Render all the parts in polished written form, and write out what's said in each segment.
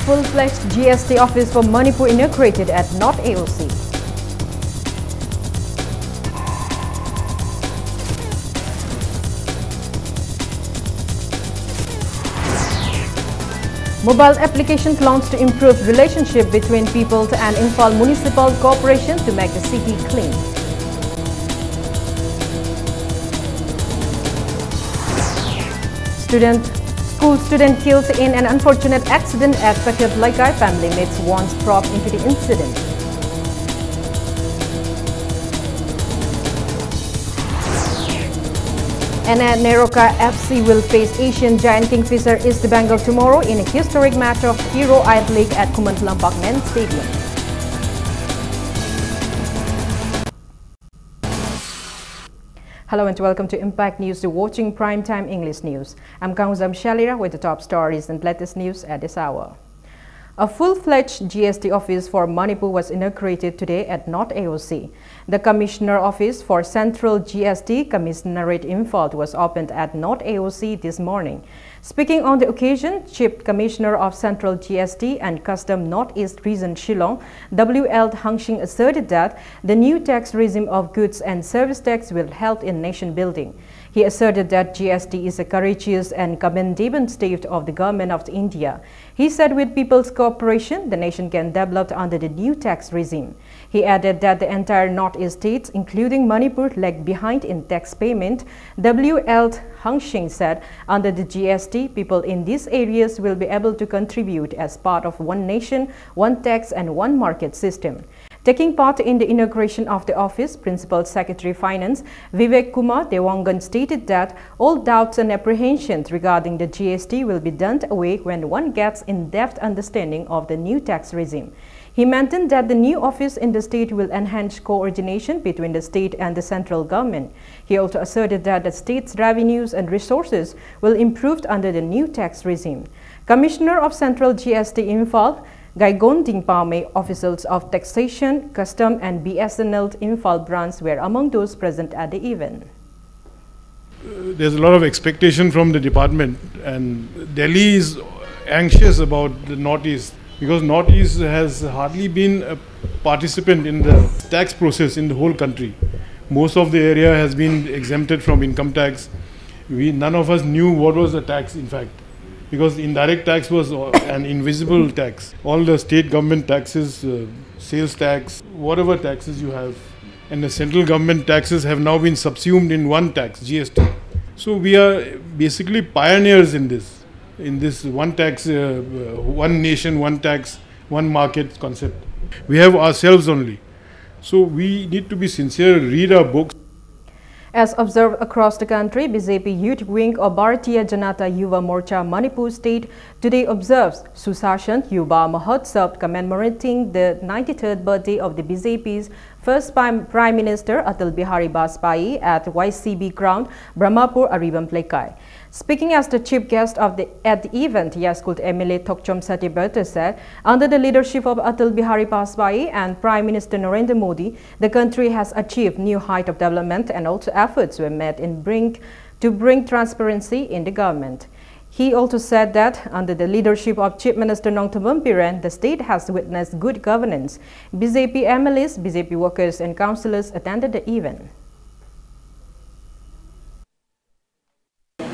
full-fledged GST office for Manipur inaugurated at North AOC. Mobile application plans to improve relationship between people and Imphal Municipal Corporation to make the city clean. School student killed in an unfortunate accident at Pakhat Laikai. Family mates once probed into the incident. And at Neroka FC will face Asian giant Kingfisher East Bengal tomorrow in a historic match of Hero Eye League at Kumantalampak Men Stadium. Hello and welcome to Impact News, to watching Primetime English News. I'm Kauzam Shalira with the top stories and latest news at this hour. A full-fledged GST office for Manipur was inaugurated today at North AOC. The Commissioner Office for Central GST Commissionerate Imphal was opened at North AOC this morning. Speaking on the occasion, Chief Commissioner of Central GST and Custom Northeast Region Shillong, W.L. Hangshing, asserted that the new tax regime of goods and service tax will help in nation building. He asserted that GST is a courageous and commendable step of the government of India. He said with people's cooperation, the nation can develop under the new tax regime. He added that the entire Northeast states, including Manipur, lag behind in tax payment. W.L. Hangshing said under the GST, people in these areas will be able to contribute as part of one nation, one tax and one market system. Taking part in the inauguration of the office, Principal Secretary Finance Vivek Kumar Dewangan stated that all doubts and apprehensions regarding the GST will be done away when one gets in-depth understanding of the new tax regime. He maintained that the new office in the state will enhance coordination between the state and the central government. He also asserted that the state's revenues and resources will improve under the new tax regime. Commissioner of Central GST Imphal Gaigon Dingpame, officials of taxation, custom and BSNL Imphal branch were among those present at the event. There's a lot of expectation from the department, and Delhi is anxious about the Northeast because Northeast has hardly been a participant in the tax process in the whole country. Most of the area has been exempted from income tax. None of us knew what was the tax, in fact, because indirect tax was an invisible tax. All the state government taxes, sales tax, whatever taxes you have, and the central government taxes have now been subsumed in one tax, GST. So we are basically pioneers in this one tax, one nation, one tax, one market concept. We have ourselves only. So we need to be sincere, read our books. As observed across the country, BJP Youth Wing of Bharatiya Janata Yuva Morcha Manipur State today observes Susashan Yuva Mahotsav commemorating the 93rd birthday of the BJP's first Prime Minister Atal Bihari Vajpayee at YCB ground, Brahmapur, Aribam Plekai. Speaking as the chief guest at the event, Yakult MLA Thokchom Satiberta said, under the leadership of Atal Bihari Vajpayee and Prime Minister Narendra Modi, the country has achieved new height of development, and also efforts were made to bring transparency in the government. He also said that under the leadership of Chief Minister Nongthabam Piren, the state has witnessed good governance. BJP MLAs, BJP workers and councillors attended the event.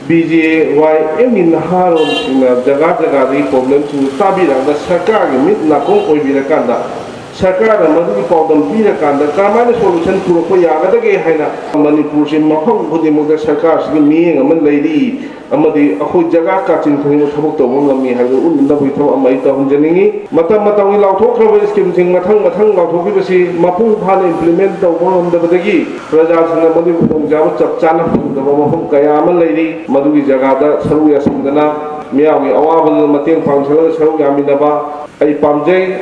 BJY emin haron sina jaga ri problem su tabira da sarkar gi mit na kong oi bira kanda sarkar da madu gi problem bira kanda kamana solution puro ko ya ga ge haina Manipur sin mahong budi mo da sarkar gi mi ngaman leidi amadi akhu jaga ka chin thing mo thabuk to mo ngami ha gu un da bui thaw amai ta hunjani matam matam lau thok khra scheme sing mathang lau thok bi si mapu phan implement to mo om da badagi praja sina modi bung jaw chap chana da mo hum kaya man leidi madugi jagada saru ya sindana miyawi awabal mateng pangsalang saru yaminaba ay pamjay.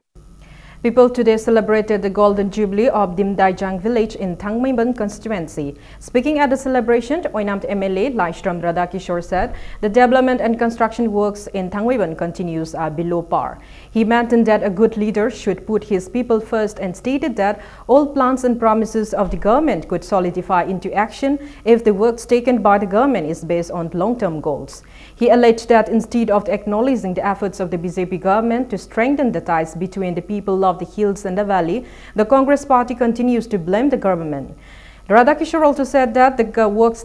People today celebrated the Golden Jubilee of Dimdaijang village in Thangmaiban constituency. Speaking at the celebration, Oinamt MLA Laishram Radhakishore said the development and construction works in Thangmaiban continues are below par. He maintained that a good leader should put his people first and stated that all plans and promises of the government could solidify into action if the works taken by the government is based on long-term goals. He alleged that instead of acknowledging the efforts of the BJP government to strengthen the ties between the people of the hills and the valley, the Congress party continues to blame the government. Radhakishore also said that the works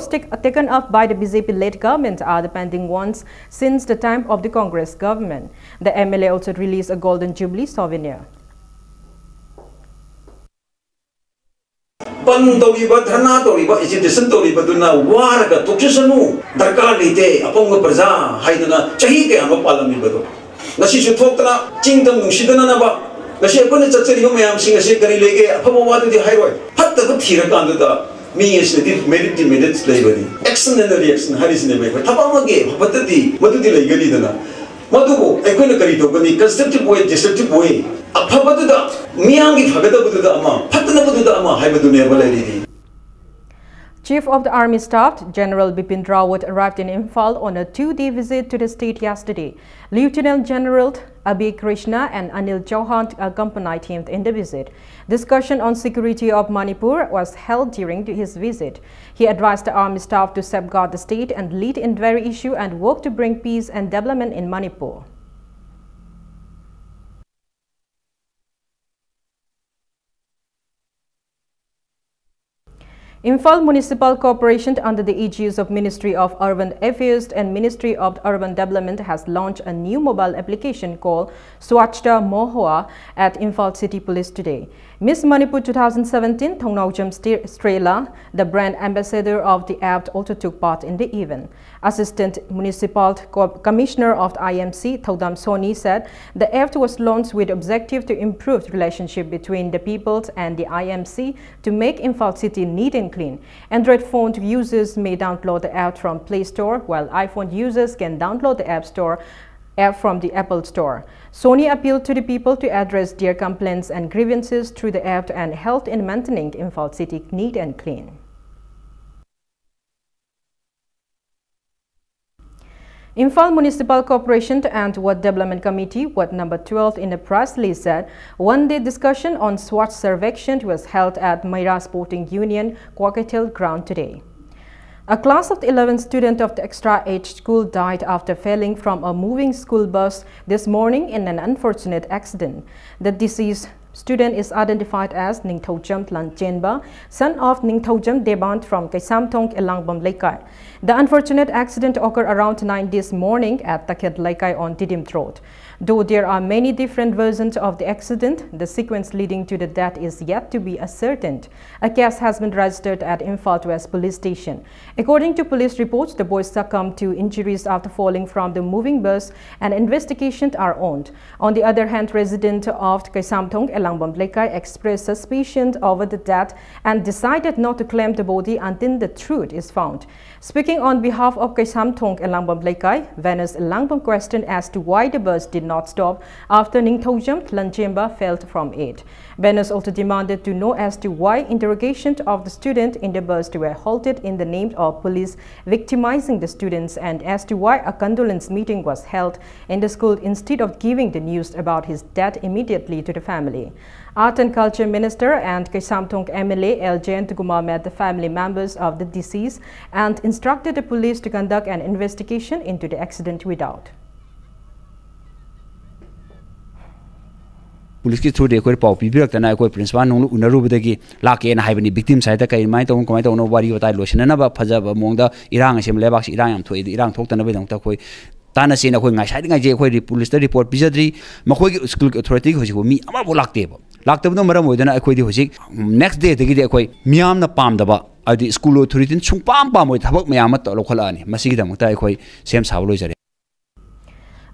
taken up by the BJP-led government are the pending ones since the time of the Congress government. The MLA also released a Golden Jubilee souvenir. Dharna agitation Waraga Toksanu, Darkar Lite, Aponga Praza, Haidana, Chahike, and Opalamido. Nashishu Tokra, Chingam, Shidanaba, Nashakuna Chatsarium, sing a shakari leg, Apawat the highway, Pata Tirakanda, me is the minute slavery. Excellent reaction, Harris in the way, Tapamage, Patati, Matuti Legalidana. Madubo, Equinacari, constructive way, destructive way. Chief of the Army Staff, General Bipin Rawat, arrived in Imphal on a 2-day visit to the state yesterday. Lieutenant General Abhi Krishna and Anil Chauhan accompanied him in the visit. Discussion on security of Manipur was held during his visit. He advised the Army Staff to safeguard the state and lead in very issue and work to bring peace and development in Manipur. Imphal Municipal Corporation, under the aegis of Ministry of Urban Affairs and Ministry of Urban Development, has launched a new mobile application called Swachhta Mohua at Imphal City Police today. Miss Manipur 2017, Thongnaujam Strela, the brand ambassador of the app, also took part in the event. Assistant Municipal Commissioner of the IMC, Thodam Soni, said the app was launched with the objective to improve the relationship between the peoples and the IMC to make Imphal City neat and clean. Android phone users may download the app from Play Store, while iPhone users can download the app from the Apple Store. Sony appealed to the people to address their complaints and grievances through the app and help in maintaining Imphal City neat and clean. Imphal Municipal Corporation and Ward Development Committee, Ward number 12 in the press release said one-day discussion on Swachh Sarvekshan was held at Maira Sporting Union, Kwakatel ground today. A class of 11 students of the extra-age school died after falling from a moving school bus this morning in an unfortunate accident. The deceased student is identified as Ningthojam Lanchenba, son of Ningthojam Debant from Kaisamthong, Elangbam Laikai. The unfortunate accident occurred around 9 this morning at Takhet Laikai on Didim Road. Though there are many different versions of the accident, the sequence leading to the death is yet to be ascertained. A case has been registered at Imphal West Police Station. According to police reports, the boys succumbed to injuries after falling from the moving bus and investigations are on. On the other hand, residents of Kaisamthong, Elangbam Laikai expressed suspicion over the death and decided not to claim the body until the truth is found. Speaking on behalf of Kaisamthong, Elangbam Laikai, Venus Elangbam questioned as to why the bus did not stop after Ningthojam Lanchemba fell from it. Venus also demanded to know as to why interrogations of the student in the bus were halted in the name of police victimizing the students and as to why a condolence meeting was held in the school instead of giving the news about his death immediately to the family. Art and Culture Minister and Kaisamthong MLA L. Jayantaguma met the family members of the deceased and instructed the police to conduct an investigation into the accident without. Police ki through the pau pibirak tana koi principal nong unarubadagi lake na haibani victim side kai mai tong komai tong no wari watai losina ba phajaba mongda irang sem lebak irang yam thoi irang thoktana ba dong ta koi tana sin koi ngai side ngai je koi police report bijadri makoi school authority hoji mi ama bo lakte ba lakta no maram hoidana koi di hoji next day dagi de koi miam na pam da ba adi school authority chung pam pam moi thabak mayam ta lokhala ani masigi da mukta koi sem saw loi jare.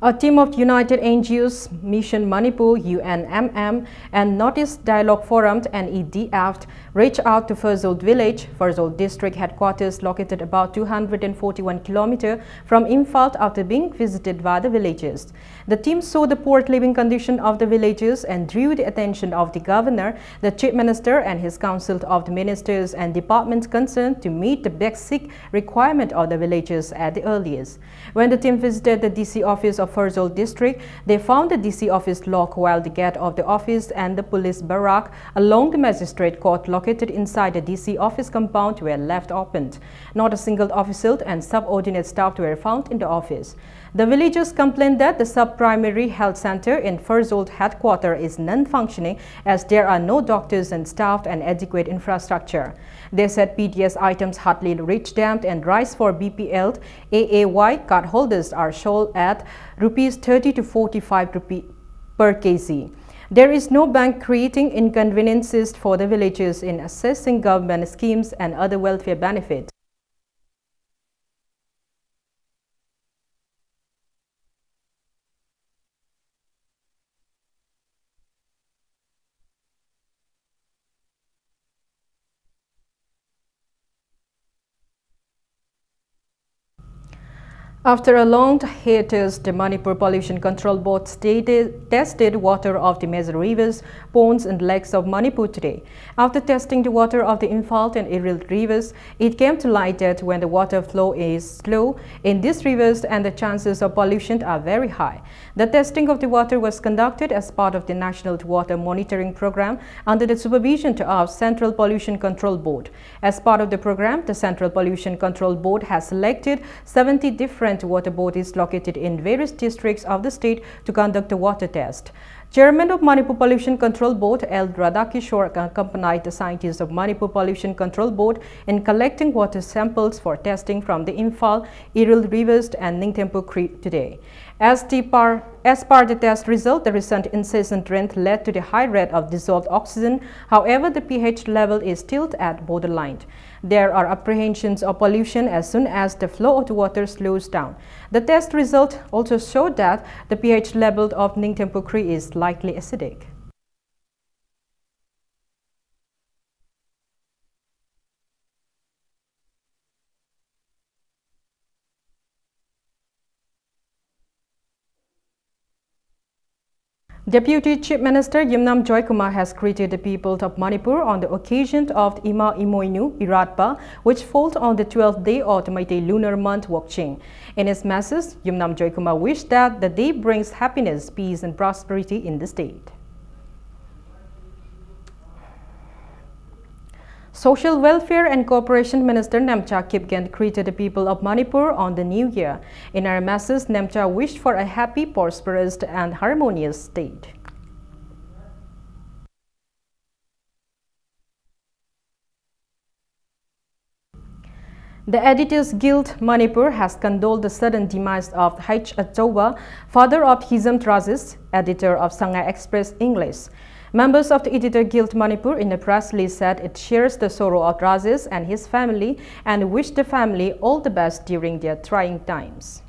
A team of United NGOs, Mission Manipur, UNMM, and Northeast Dialogue Forum, NEDF, reached out to Ferzold village, Ferzold district headquarters located about 241 kilometers from Imphal after being visited by the villagers. The team saw the poor living condition of the villagers and drew the attention of the governor, the chief minister, and his council of the ministers and departments concerned to meet the basic requirement of the villagers at the earliest. When the team visited the DC office of Ferzold district, they found the DC office locked while the gate of the office and the police barrack along the magistrate court located inside the DC office compound were left opened. Not a single official and subordinate staff were found in the office. The villagers complained that the sub-primary health center in Ferzold headquarters is non-functioning as there are no doctors and staff and adequate infrastructure. They said PDS items hardly reach them and rice for BPL AAY card holders are sold at rupees 30 to 45 rupees per kg. There is no bank creating inconveniences for the villagers in accessing government schemes and other welfare benefits. After a long hiatus, the Manipur Pollution Control Board tested water of the major rivers, ponds and lakes of Manipur today. After testing the water of the Imphal and Iril rivers, it came to light that when the water flow is slow in these rivers and the chances of pollution are very high. The testing of the water was conducted as part of the National Water Monitoring Program under the supervision of Central Pollution Control Board. As part of the program, the Central Pollution Control Board has selected 70 different water bodies located in various districts of the state to conduct a water test. Chairman of Manipur Pollution Control Board, L. Radhakishore, accompanied the scientists of Manipur Pollution Control Board in collecting water samples for testing from the Imphal, Iril rivers and Ningthempur Creek today. As per the test result, the recent incessant rain led to the high rate of dissolved oxygen. However, the pH level is still at borderline. There are apprehensions of pollution as soon as the flow of the water slows down. The test result also showed that the pH level of Ningthempur Creek is likely acidic. Deputy Chief Minister Yimnam Joykumar has greeted the people of Manipur on the occasion of Ima Imoinu Iratpa, which falls on the 12th day of the Meitei lunar month Wokching. In his message, Yimnam Joykumar wished that the day brings happiness, peace and prosperity in the state. Social Welfare and Cooperation Minister Namcha Kipgen greeted the people of Manipur on the New Year. In her message, Namcha wished for a happy, prosperous and harmonious state. The Editors Guild Manipur has condoled the sudden demise of H. Achauba, father of Hizam Razis, editor of Shanghai Express English. Members of the Editor Guild Manipur in a press release said it shares the sorrow of Razis and his family and wished the family all the best during their trying times.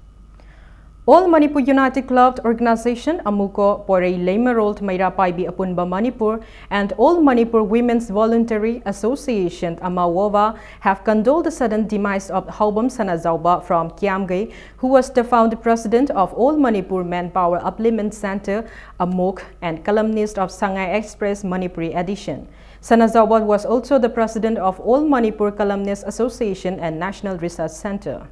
All Manipur United Club Organization, Amuko, Porei Leimerold, Maira Paibi Apunba Manipur, and All Manipur Women's Voluntary Association, Amawova, have condoled the sudden demise of Haubam Sanazauba from Kiamgay, who was the founder president of All Manipur Manpower Upliftment Center, Amok, and columnist of Shanghai Express Manipuri edition. Sanazauba was also the president of All Manipur Columnists Association and National Research Center.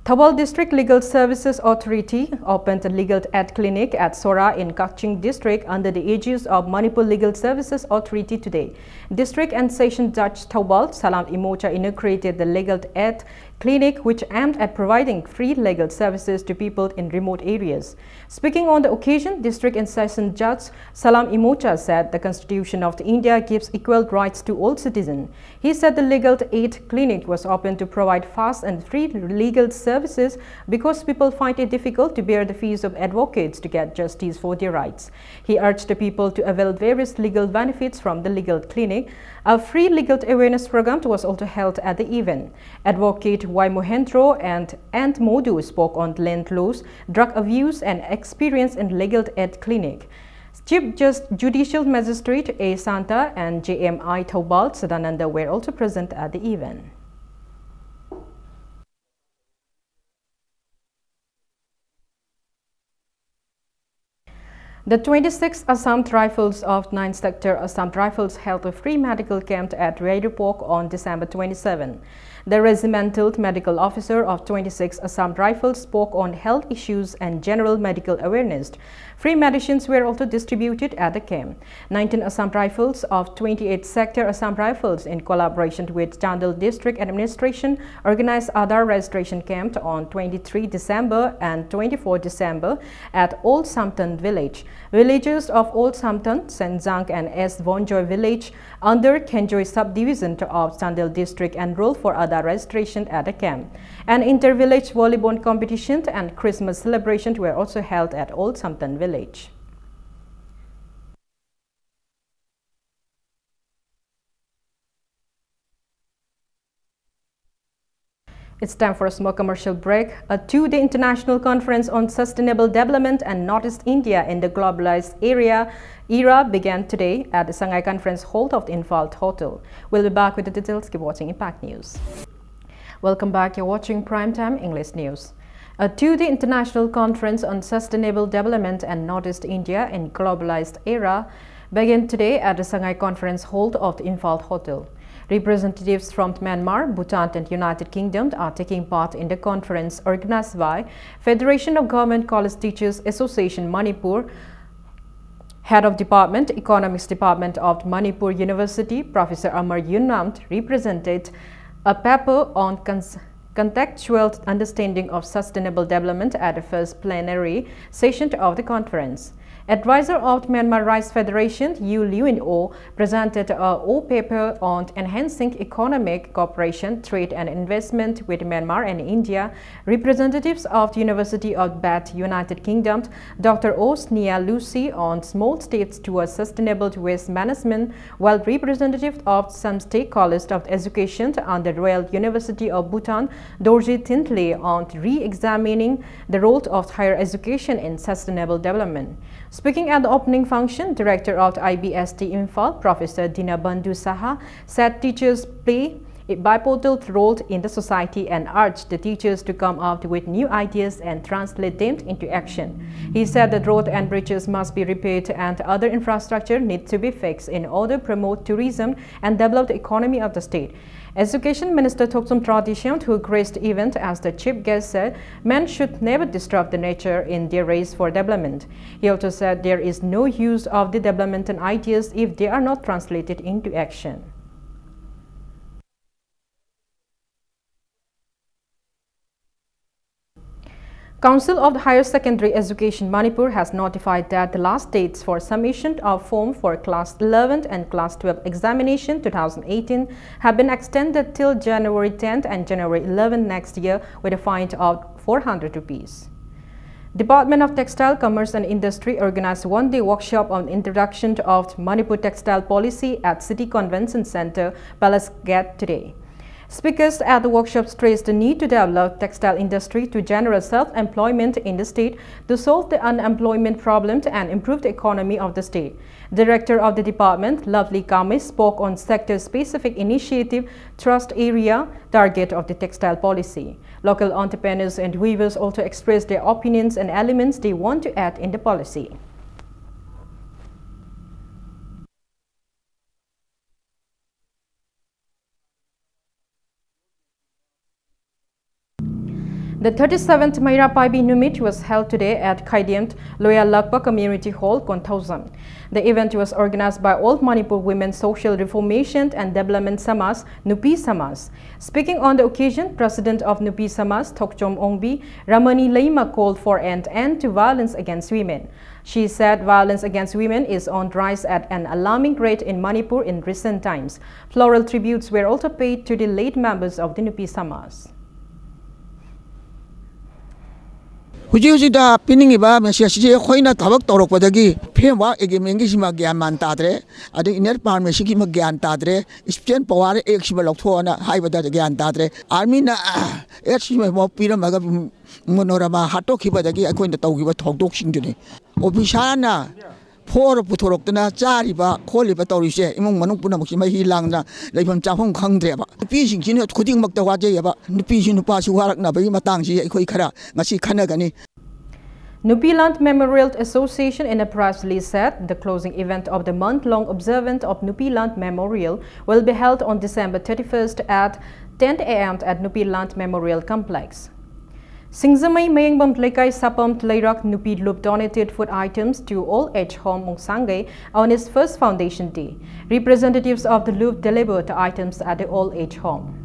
Thawal District Legal Services Authority opened a legal aid clinic at Sora in Kaching District under the aegis of Manipur Legal Services Authority today. District and Session Judge Thawal Salam Imocha inaugurated the legal aid clinic, which aimed at providing free legal services to people in remote areas. Speaking on the occasion, District and Session Judge Salam Imocha said the Constitution of India gives equal rights to all citizens. He said the legal aid clinic was open to provide fast and free legal services because people find it difficult to bear the fees of advocates to get justice for their rights. He urged the people to avail various legal benefits from the legal clinic. A free legal awareness program was also held at the event. Advocate Y. Mohendro and Ant Modu spoke on land laws, drug abuse and experience in legal aid clinic. Chief Judicial Magistrate A. Santa and JMI Thobal Sadananda were also present at the event. The 26th Assam Rifles of 9th Sector Assam Rifles held a free medical camp at Raidupok on December 27. The regimental medical officer of 26th Assam Rifles spoke on health issues and general medical awareness. Free medicines were also distributed at the camp. 19 Assam Rifles of 28th Sector Assam Rifles, in collaboration with Chandel District Administration, organized other registration camp on 23 December and 24 December at Old Sampton Village. Villagers of Old Sampton, Senzang and S. Vonjoy Village under Kenjoy subdivision of Chandel District enrolled for other registration at the camp. An inter-village volleyball competition and Christmas celebration were also held at Old Sampton Village. It's time for a small commercial break. A two-day international conference on sustainable development and Northeast India in the globalized era began today at the Shanghai Conference Hall of the Infalt Hotel. We'll be back with the details. Keep watching Impact News. Welcome back. You're watching Primetime English News. A two-day international conference on sustainable development and Northeast India in globalized era began today at the Shanghai Conference Hall of the Infalt Hotel. Representatives from Myanmar, Bhutan and United Kingdom are taking part in the conference organized by Federation of Government College Teachers Association Manipur. Head of Department, Economics Department of Manipur University, Professor Amar Yunnamt, represented a paper on contextual understanding of sustainable development at the first plenary session of the conference. Advisor of Myanmar Rice Federation, Yu Liuin-o, presented a paper on enhancing economic cooperation, trade and investment with Myanmar and India. Representatives of the University of Bath, United Kingdom, Dr. Osnia Lucy on small steps towards sustainable waste management, while representatives of some state colleges of education and the Royal University of Bhutan, Dorji Tintley, on re-examining the role of higher education in sustainable development. Speaking at the opening function, Director of the IBST Imphal, Professor Dinabandhu Saha, said teachers play a bipolar role in the society and urged the teachers to come up with new ideas and translate them into action. He said that roads and bridges must be repaired and other infrastructure needs to be fixed in order to promote tourism and develop the economy of the state. Education Minister Thoksum Tradition, who graced the event as the chief guest, said men should never disrupt the nature in their race for development. He also said there is no use of the developmental ideas if they are not translated into action. Council of the Higher Secondary Education Manipur has notified that the last dates for submission of form for Class 11 and Class 12 examination 2018 have been extended till January 10th and January 11th next year with a fine of 400 rupees. Department of Textile, Commerce and Industry organized one-day workshop on introduction of Manipur textile policy at City Convention Center, Palace Gate today. Speakers at the workshop stressed the need to develop textile industry to generate self-employment in the state to solve the unemployment problem and improve the economy of the state. Director of the department, Lovely Kamis, spoke on sector-specific initiative thrust area target of the textile policy. Local entrepreneurs and weavers also expressed their opinions and elements they want to add in the policy. The 37th Maira Paibi Numit was held today at Khaidiamt Loya Lakpa Community Hall, Kontausam. The event was organized by Old Manipur Women's Social Reformation and Development Samas, Nupi Samas. Speaking on the occasion, President of Nupi Samas, Thokchom Ongbi, Ramani Leima, called for an end to violence against women. She said violence against women is on rise at an alarming rate in Manipur in recent times. Floral tributes were also paid to the late members of the Nupi Samas. Hujusida pinning ba, Messiah, Hoina Tabak Torokwadagi, Pemba, Egimingisima Gaman Tadre, at the inner Parmeshiki Magan Tadre, Spian Power, Exbalotona, Hybrid Gan Tadre, Armina, Exima Pira Magab Monorama, Hatoki Badagi, I couldn't talk about talk doxing today. Obishana. Poor Putorokna, Jariba, Colibatori, among Manupuna, he langna, like from Japon Kangdeba. The fishing, you know, couldn't make the Wajaba, the fishing pass Warakna, Matangi, Koikara, Nasi Kanagani. Nupiland Memorial Association in a press release said the closing event of the month-long observance of Nupiland Memorial will be held on December 31st at 10 a.m. at Nupiland Memorial Complex. Singzamay Mayangbam Lekai Sapam Tlayrak Nupi Loop donated food items to Old Age Home Mongsangay on its first foundation day. Representatives of the Loop delivered the items at the Old Age Home.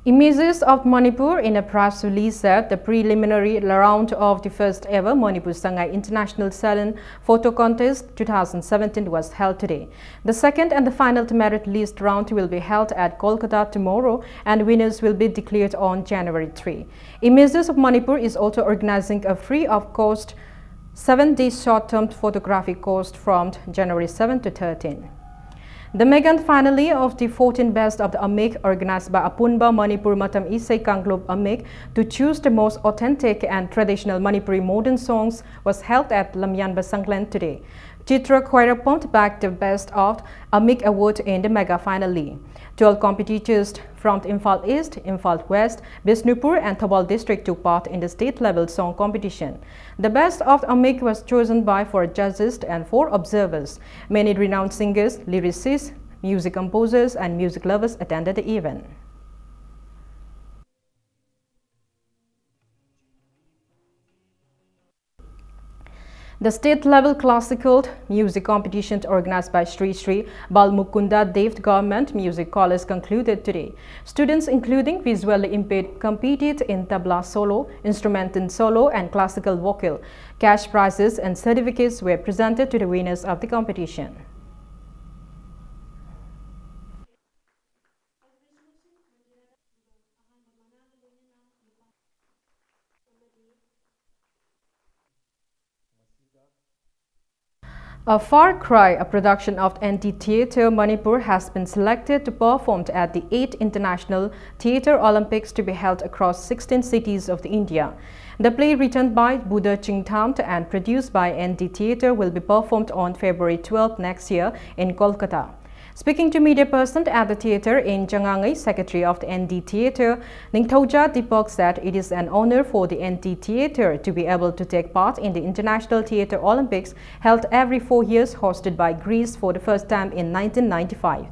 Images of Manipur in a press release said the preliminary round of the first ever Manipur Sangay International Salon Photo Contest 2017 was held today. The second and the final merit list round will be held at Kolkata tomorrow and winners will be declared on January 3. Images of Manipur is also organizing a free of cost 7-day short-term photographic course from January 7 to 13. The mega finale of the 14th Best of the Amik, organized by Apunba Manipur Matam Isai Kanglob Amik to choose the most authentic and traditional Manipuri modern songs, was held at Lamyanba Sanglen today. Chitra Khoirapont bagged the Best of Amik award in the mega finale. 12 competitors from Imphal East, Imphal West, Bisnupur and Thobal district took part in the state-level song competition. The Best of Amik was chosen by 4 judges and 4 observers. Many renowned singers, lyricists, music composers and music lovers attended the event. The state-level classical music competition organized by Sri Sri Balmukunda Dev Government Music College concluded today. Students including visually impaired competed in tabla solo, instrumental solo and classical vocal. Cash prizes and certificates were presented to the winners of the competition. A Far Cry, a production of NT Theatre Manipur, has been selected to perform at the 8th International Theatre Olympics to be held across 16 cities of India. The play, written by Buddha Chingthamt and produced by NT Theatre, will be performed on February 12 next year in Kolkata. Speaking to media person at the theatre in Jangangai, Secretary of the NT Theatre, Ningthauja Deepak said it is an honor for the NT Theatre to be able to take part in the International Theatre Olympics held every 4 years, hosted by Greece for the first time in 1995.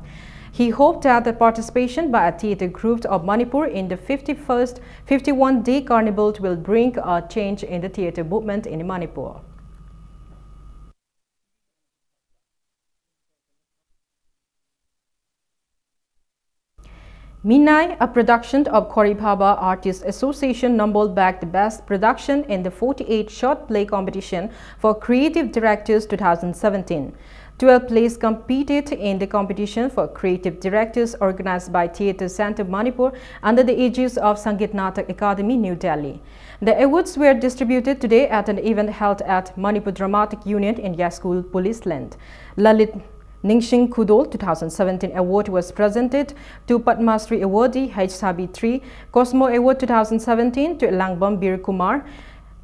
He hoped that the participation by a theatre group of Manipur in the 51-day carnival will bring a change in the theatre movement in Manipur. Minai, a production of Koribhaba Artists Association, numbered back the best production in the 48 short play competition for Creative Directors 2017. 12 plays competed in the competition for Creative Directors organized by Theatre Centre Manipur under the aegis of Sangeet Natak Academy, New Delhi. The awards were distributed today at an event held at Manipur Dramatic Union in Yaskul Police Land. Lalit Ningsing Kudol 2017 award was presented to Padma Shri awardee H. Sabi 3, Cosmo Award 2017 to Langbam Bir Kumar,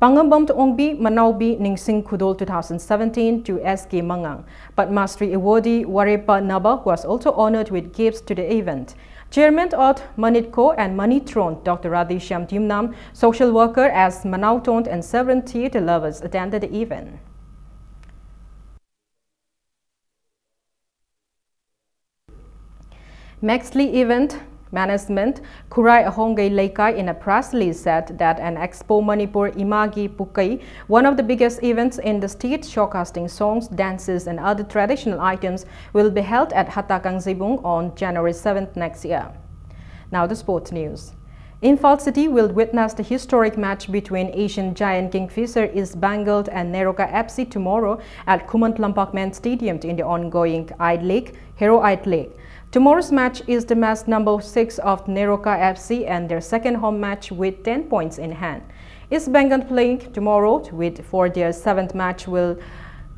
Pangambam to Ongbi Manaubi Ningsing Kudol 2017 to S.K. Mangang. Padma Shri awardee Warepa Naba was also honored with gifts to the event. Chairman of Manitko and Manitron, Dr. Radhesham Timnam, social worker as Manauton and several theatre lovers attended the event. Maxley Event Management, Kurai Ahongay Leikai, in a press release said that an Expo Manipur Imagi Pukai, one of the biggest events in the state showcasing songs, dances and other traditional items, will be held at Hatakang Zibung on January 7th next year. Now the sports news. Imphal City will witness the historic match between Asian giant Kingfisher East Bengal and Neroka FC tomorrow at Kumant Lampakman Stadium in the ongoing I-League, Hero I-League. Tomorrow's match is the match number 6 of Neroka FC and their second home match with 10 points in hand. East Bengal playing tomorrow for their 7th match will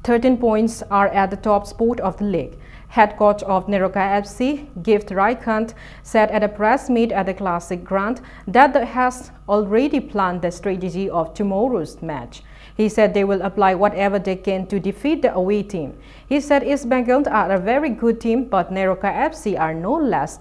13 points are at the top spot of the league. Head coach of Neroka FC, Gift Raikant, said at a press meet at the Classic Ground that they has already planned the strategy of tomorrow's match. He said they will apply whatever they can to defeat the away team. He said East Bengal are a very good team, but Neroka FC are no less.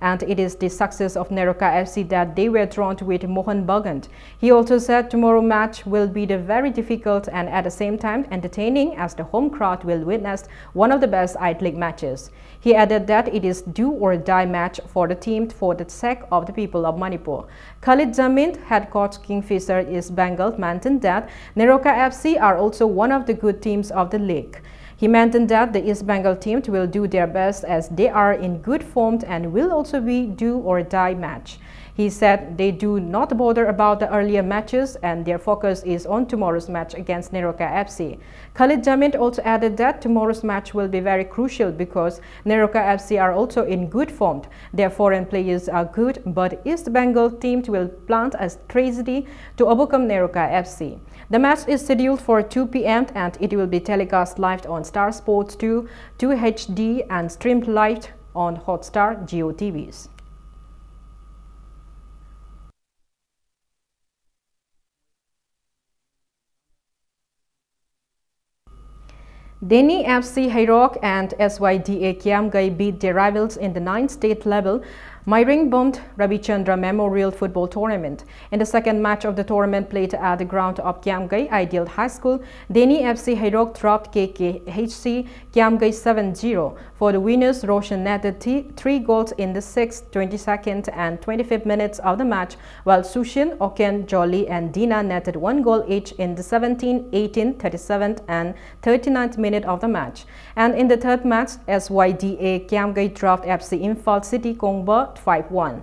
And it is the success of Neroka FC that they were drawn with Mohan Bagant. He also said tomorrow's match will be very difficult and at the same time entertaining as the home crowd will witness one of the best I-League matches. He added that it is do or die match for the team for the sake of the people of Manipur. Khalid Jamint, head coach Kingfisher East Bengal, mentioned that Neroka FC are also one of the good teams of the league. He mentioned that the East Bengal team will do their best as they are in good form and will also be do or die match. He said they do not bother about the earlier matches and their focus is on tomorrow's match against Neroka FC. Khalid Jamint also added that tomorrow's match will be very crucial because Neroka FC are also in good form. Their foreign players are good, but East Bengal team will plant a strategy to overcome Neroka FC. The match is scheduled for 2 p.m. and it will be telecast live on Star Sports 2, 2 HD and streamed live on Hotstar Geo TVs. Deni FC Hairok and SYDA Kiamgai beat their rivals in the 9th state level Myring-Bond Ravichandra Memorial Football Tournament. In the second match of the tournament played at the ground of Kiamgai Ideal High School, Deni FC Hairok dropped KKHC Kiamgai 7-0. For the winners, Roshan netted 3 goals in the 6th, 22nd and 25th minutes of the match, while Sushin, Oken, Jolly and Dina netted 1 goal each in the 17th, 18th, 37th and 39th minute of the match. And in the third match, SYDA Kiamgai dropped FC Imphal City Kongba 5-1.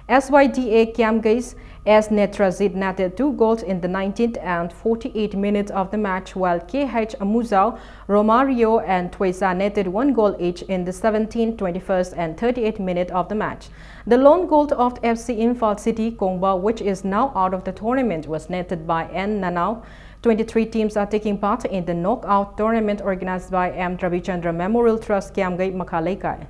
SYDA Kiamgai's S. Netrazit netted 2 goals in the 19th and 48th minutes of the match, while KH Amuzao, Romario and Twesa netted 1 goal each in the 17th, 21st and 38th minute of the match. The lone goal of FC Imphal City Kongba, which is now out of the tournament, was netted by N. Nanau. 23 teams are taking part in the knockout tournament organized by M. Ravichandra Memorial Trust Kiamgai Makalekai.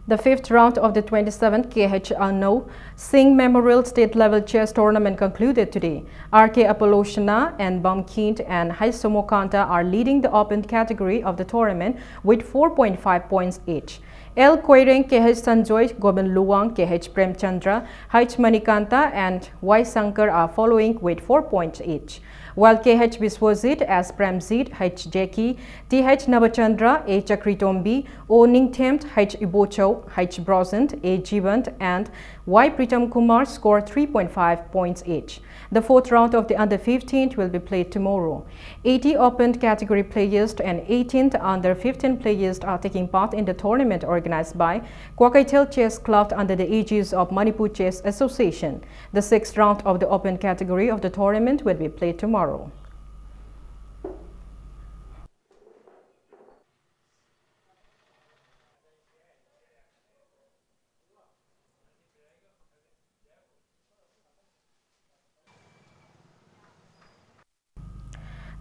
The 5th round of the 27th KH Arno Singh Memorial State Level Chess Tournament concluded today. RK Apolloshana and Bamkint and Haisomo Kanta are leading the open category of the tournament with 4.5 points each. L. Koireng, KH Sanjoy, Goban Luwang, KH Premchandra, H. Manikanta and Y. Sankar are following with 4 points each, while KH Biswazit, S. Premzit, H. Jeki, TH Navachandra, A. Chakritombi, O. Ningthemt, H. Ibocho, H. Brosant, A. Jivant and Y. Pritam Kumar scored 3.5 points each. The 4th round of the under-15 will be played tomorrow. 80 open category players and 18th under-15 players are taking part in the tournament organized by Kwakaitel Chess Club under the aegis of Manipur Chess Association. The 6th round of the open category of the tournament will be played tomorrow.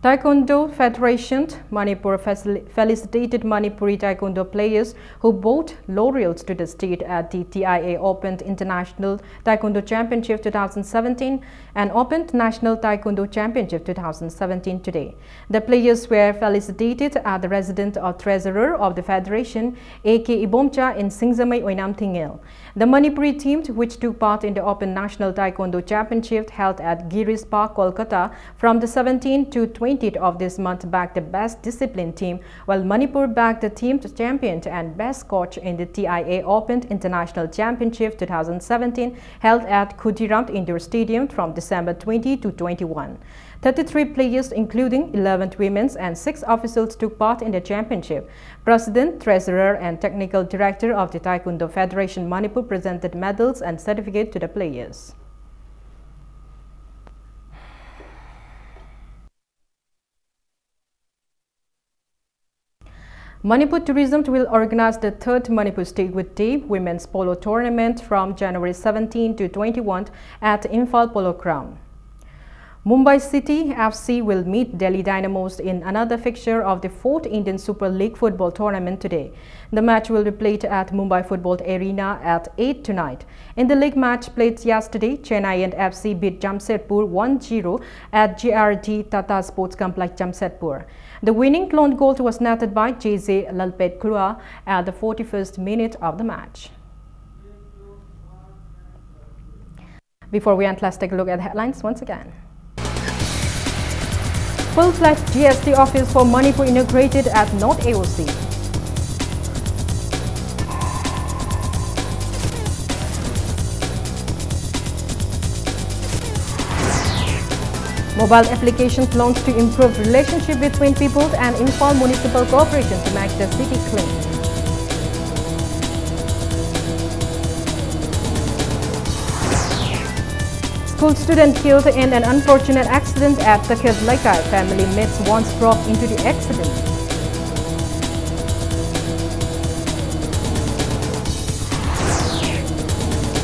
Taekwondo Federation Manipur felicitated Manipuri Taekwondo players who brought laurels to the state at the TIA Open International Taekwondo Championship 2017 and Open National Taekwondo Championship 2017 today. The players were felicitated at the resident or treasurer of the federation, A.K. Ibomcha in Singzamay Oinam Tingil. The Manipuri team, which took part in the Open National Taekwondo Championship held at Giris Park, Kolkata from the 17th to 20 20th of this month bagged the Best Disciplined Team, while Manipur bagged the Team Champion and Best Coach in the TIA Open International Championship 2017 held at Khudiram Indoor Stadium from December 20 to 21. 33 players, including 11 women and 6 officials, took part in the championship. President, Treasurer and Technical Director of the Taekwondo Federation Manipur presented medals and certificates to the players. Manipur Tourism will organize the 3rd Manipur State with Day Women's Polo Tournament from January 17 to 21 at Imphal Polo Ground. Mumbai City FC will meet Delhi Dynamos in another fixture of the 4th Indian Super League football tournament today. The match will be played at Mumbai Football Arena at 8 tonight. In the league match played yesterday, Chennai and FC beat Jamshedpur 1-0 at GRD Tata Sports Complex Jamshedpur. The winning lone goal was netted by JJ Lalpet Krua at the 41st minute of the match. Before we end, let's take a look at the headlines once again. Full-fledged GST office for Manipur inaugurated at North AOC. Mobile applications launched to improve relationship between people and Imphal Municipal Corporation to make the city clean. School student killed in an unfortunate accident at Takhet Laikai. Family mates once dropped into the accident.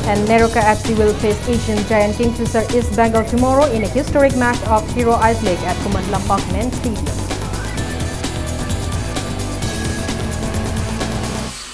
And Neroka FC will face Asian giant Kingfisher East Bengal tomorrow in a historic match of Hero Ice Lake at Kumandlampak Main Stadium.